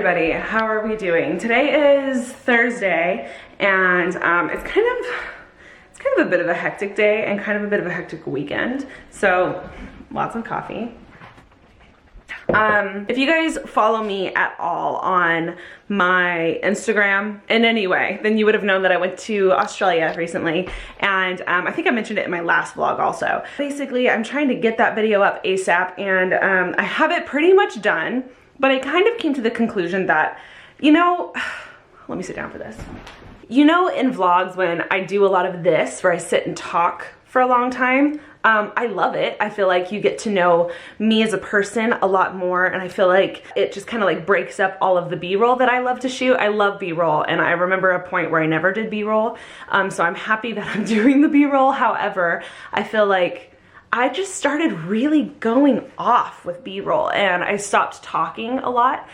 everybody, how are we doing? Today is Thursday, and it's kind of a bit of a hectic day and kind of a bit of a hectic weekend. So lots of coffee. If you guys follow me at all on my Instagram in any way, then you would have known that I went to Australia recently, and I think I mentioned it in my last vlog also. Basically, I'm trying to get that video up ASAP, and I have it pretty much done, but I kind of came to the conclusion that, you know, let me sit down for this. You know, in vlogs when I do a lot of this, where I sit and talk for a long time, I love it. I feel like you get to know me as a person a lot more, and I feel like it just kind of like breaks up all of the B-roll that I love to shoot. I love B-roll, and I remember a point where I never did B-roll, so I'm happy that I'm doing the B-roll. However, I feel like I just started really going off with B-roll, and I stopped talking a lot.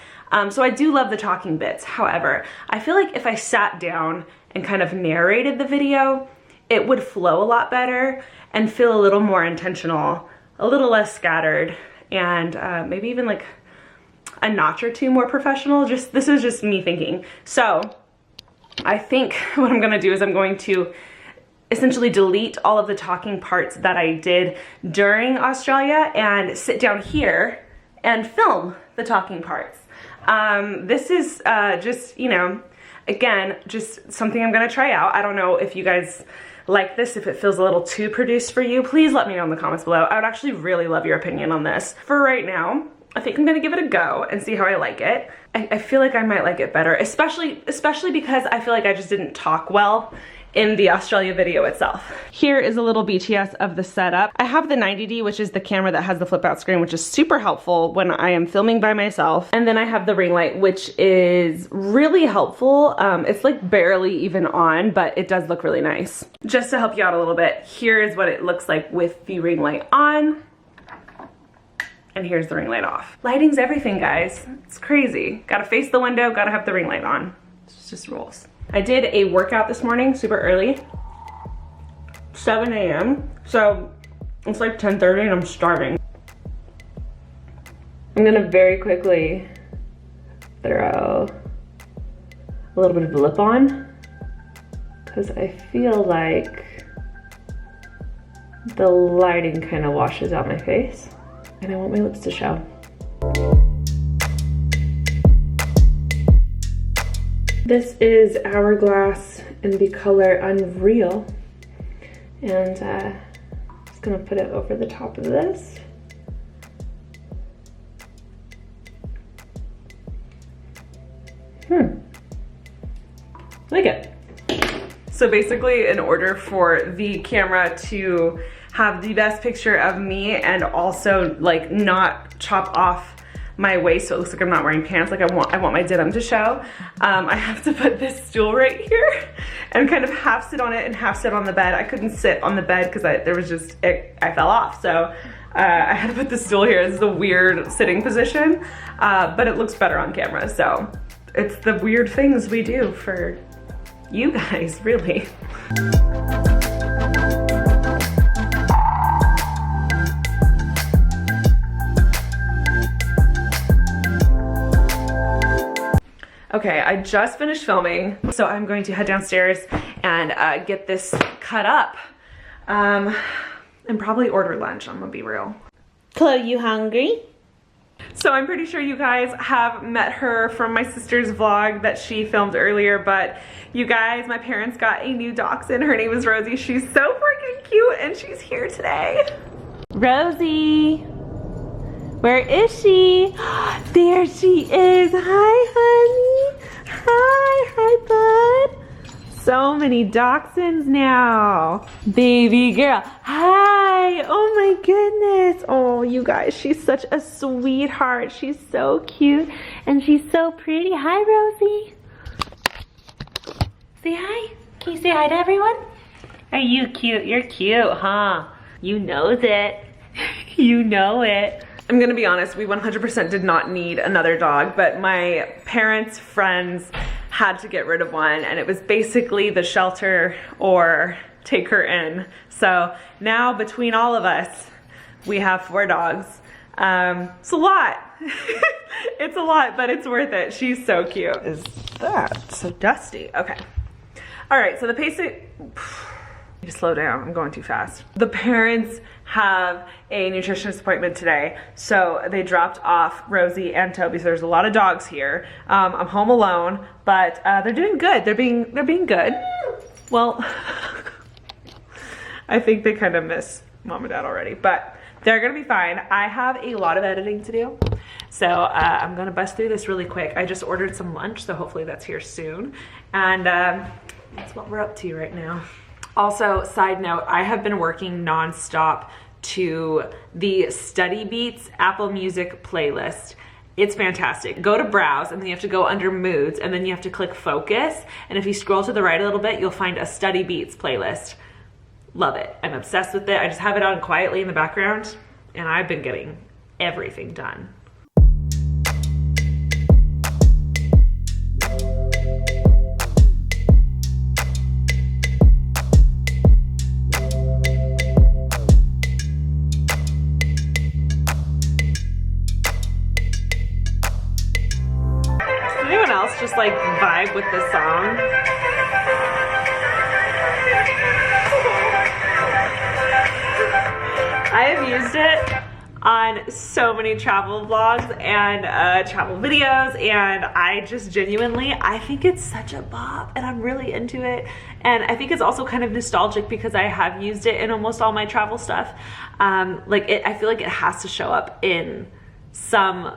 So I do love the talking bits. However, I feel like if I sat down and kind of narrated the video, it would flow a lot better and feel a little more intentional, a little less scattered, and maybe even like a notch or two more professional. This is just me thinking. So I think what I'm gonna do is I'm going to essentially delete all of the talking parts that I did during Australia and sit down here and film the talking parts. This is just, you know, again, just something I'm gonna try out. I don't know if you guys like this, if it feels a little too produced for you. Please let me know in the comments below. I would actually really love your opinion on this. For right now, I think I'm gonna give it a go and see how I like it. I feel like I might like it better, especially because I feel like I just didn't talk well in the Australia video itself. Here is a little BTS of the setup. I have the 90D, which is the camera that has the flip out screen, which is super helpful when I am filming by myself. And then I have the ring light, which is really helpful. It's like barely even on, but it does look really nice. Just to help you out a little bit, here is what it looks like with the ring light on. And here's the ring light off. Lighting's everything, guys. It's crazy. Gotta face the window, gotta have the ring light on. It's just rules. I did a workout this morning, super early, 7 a.m. So it's like 10:30 and I'm starving. I'm gonna very quickly throw a little bit of lip on because I feel like the lighting kind of washes out my face and I want my lips to show. This is Hourglass in the color Unreal, and just gonna put it over the top of this. Like it. So basically, in order for the camera to have the best picture of me and also like not chop off my waist so it looks like I'm not wearing pants, like I want my denim to show, I have to put this stool right here and kind of half sit on it and half sit on the bed. I couldn't sit on the bed because I fell off, so I had to put the stool here. This is a weird sitting position, but it looks better on camera, so it's the weird things we do for you guys, really. Okay, I just finished filming, so I'm going to head downstairs and get this cut up and probably order lunch, I'm gonna be real. Chloe, you hungry? So I'm pretty sure you guys have met her from my sister's vlog that she filmed earlier, but you guys, my parents got a new dachshund. Her name is Rosie. She's so freaking cute and she's here today. Rosie. Where is she? There she is. Hi, honey. Hi, bud. So many dachshunds now. Baby girl. Hi. Oh my goodness. Oh, you guys, she's such a sweetheart. She's so cute and she's so pretty. Hi, Rosie. Say hi. Can you say hi to everyone? Are you cute? You're cute, huh? You knows it. You know it. I'm gonna be honest, we 100% did not need another dog, but my parents' friends had to get rid of one, and it was basically the shelter or take her in. So now between all of us, we have 4 dogs. It's a lot. It's a lot, but it's worth it. She's so cute. Is that so dusty? Okay. All right, so the basic, need to slow down, I'm going too fast. The parents have a nutritionist appointment today, so they dropped off Rosie and Toby, so there's a lot of dogs here. I'm home alone, but they're doing good. They're being good. Well, I think they kind of miss mom and dad already, but they're gonna be fine. I have a lot of editing to do, so I'm gonna bust through this really quick. I just ordered some lunch, so hopefully that's here soon, and that's what we're up to right now. Also, side note, I have been working nonstop to the Study Beats Apple Music playlist. It's fantastic. Go to browse and then you have to go under moods and then you have to click focus. And if you scroll to the right a little bit, you'll find a Study Beats playlist. Love it. I'm obsessed with it. I just have it on quietly in the background and I've been getting everything done. Just like vibe with the song. I have used it on so many travel vlogs and travel videos, and I just genuinely, I think it's such a bop and I'm really into it. And I think it's also kind of nostalgic because I have used it in almost all my travel stuff. I feel like it has to show up in some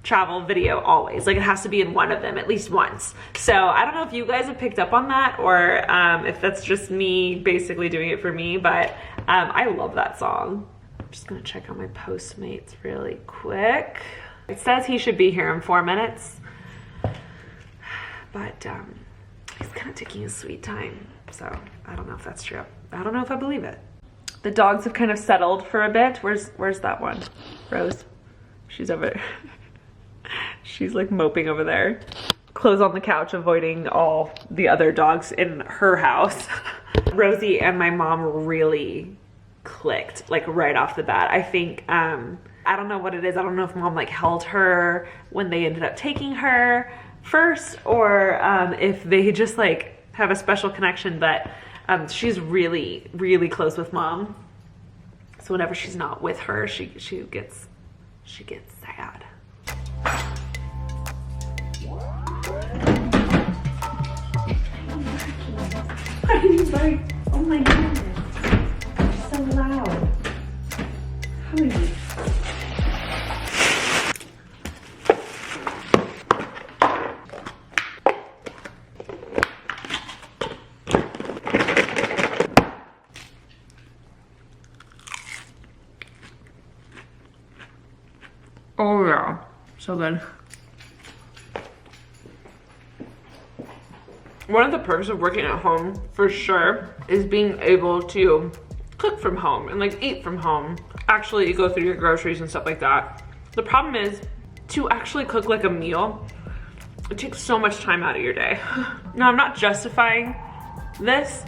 travel video always. Like it has to be in one of them at least once. So I don't know if you guys have picked up on that or if that's just me basically doing it for me, but I love that song. I'm just gonna check on my Postmates really quick. It says he should be here in 4 minutes, but he's kind of taking his sweet time. So I don't know if that's true. I don't know if I believe it. The dogs have kind of settled for a bit. Where's that one? Rose, she's over there. She's like moping over there. Clothes on the couch, avoiding all the other dogs in her house. Rosie and my mom really clicked like right off the bat. I think, I don't know what it is. I don't know if mom like held her when they ended up taking her first or if they just like have a special connection, but she's really, really close with mom. So whenever she's not with her, she gets sad. Like, oh my goodness, it's so loud. Hurry. Oh yeah, so good. One of the perks of working at home, for sure, is being able to cook from home and like eat from home. Actually, you go through your groceries and stuff like that. The problem is, to actually cook like a meal, it takes so much time out of your day. Now, I'm not justifying this,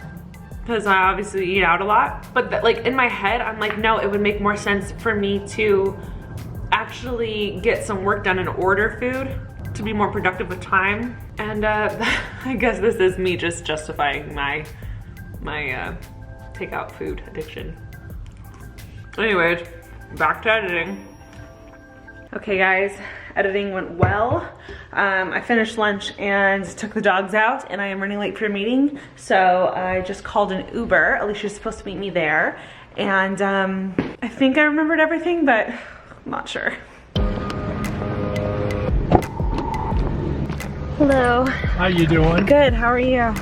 because I obviously eat out a lot, but like in my head, I'm like, no, it would make more sense for me to actually get some work done and order food to be more productive with time. And I guess this is me just justifying my takeout food addiction. Anyways, back to editing. Okay guys, editing went well. I finished lunch and took the dogs out, and I am running late for a meeting, so I just called an Uber. Alicia's supposed to meet me there, and I think I remembered everything, but I'm not sure. Hello. How you doing? Good, how are you?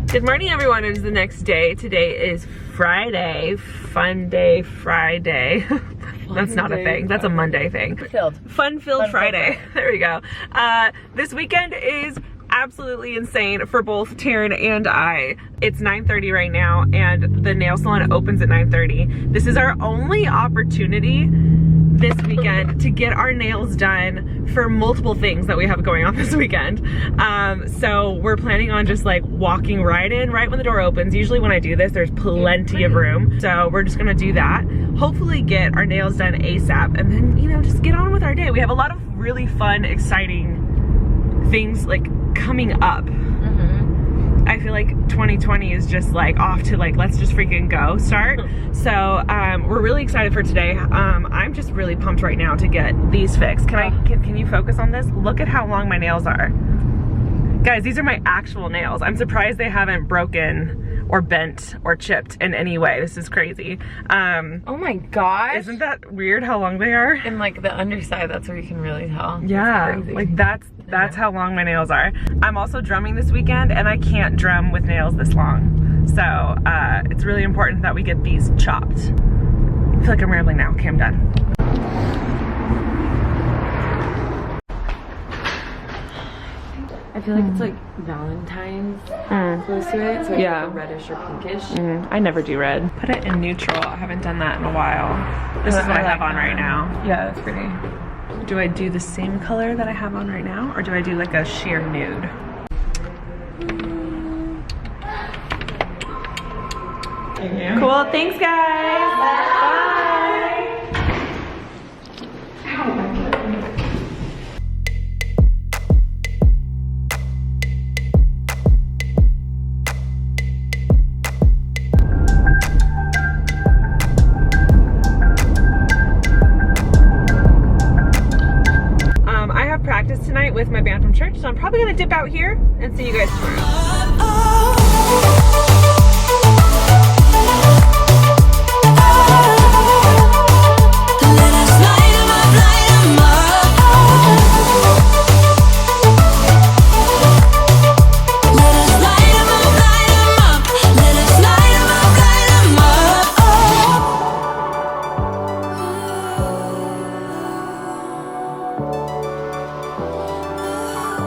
Good morning everyone, it is the next day. Today is Friday, fun day Friday. That's not a thing, that's a Monday thing. Fun-filled Friday. There we go. This weekend is absolutely insane for both Taryn and I. It's 9:30 right now and the nail salon opens at 9:30. This is our only opportunity this weekend to get our nails done for multiple things that we have going on this weekend. So we're planning on just like walking right in right when the door opens. Usually when I do this, there's plenty of room. So we're just gonna do that. Hopefully get our nails done ASAP and then, you know, just get on with our day. We have a lot of really fun, exciting things like coming up. I feel like 2020 is just like off to like, let's just freaking go start. So we're really excited for today. I'm just really pumped right now to get these fixed. Can you focus on this? Look at how long my nails are. Guys, these are my actual nails. I'm surprised they haven't broken or bent or chipped in any way. This is crazy. Oh my gosh. Isn't that weird how long they are? And like the underside, that's where you can really tell. Yeah, like that's how long my nails are. I'm also drumming this weekend and I can't drum with nails this long. So it's really important that we get these chopped. I feel like I'm rambling now. Okay, I'm done. I feel like it's like Valentine's close to it, so it's Yeah. like a reddish or pinkish. I never do red. Put it in neutral. I haven't done that in a while. This is what I have on right now. Yeah, that's pretty. Do I do the same color that I have on right now, or do I do like a sheer nude? Cool, thanks guys. Bye. I have practice tonight with my band from church, so I'm probably gonna dip out here and see you guys tomorrow.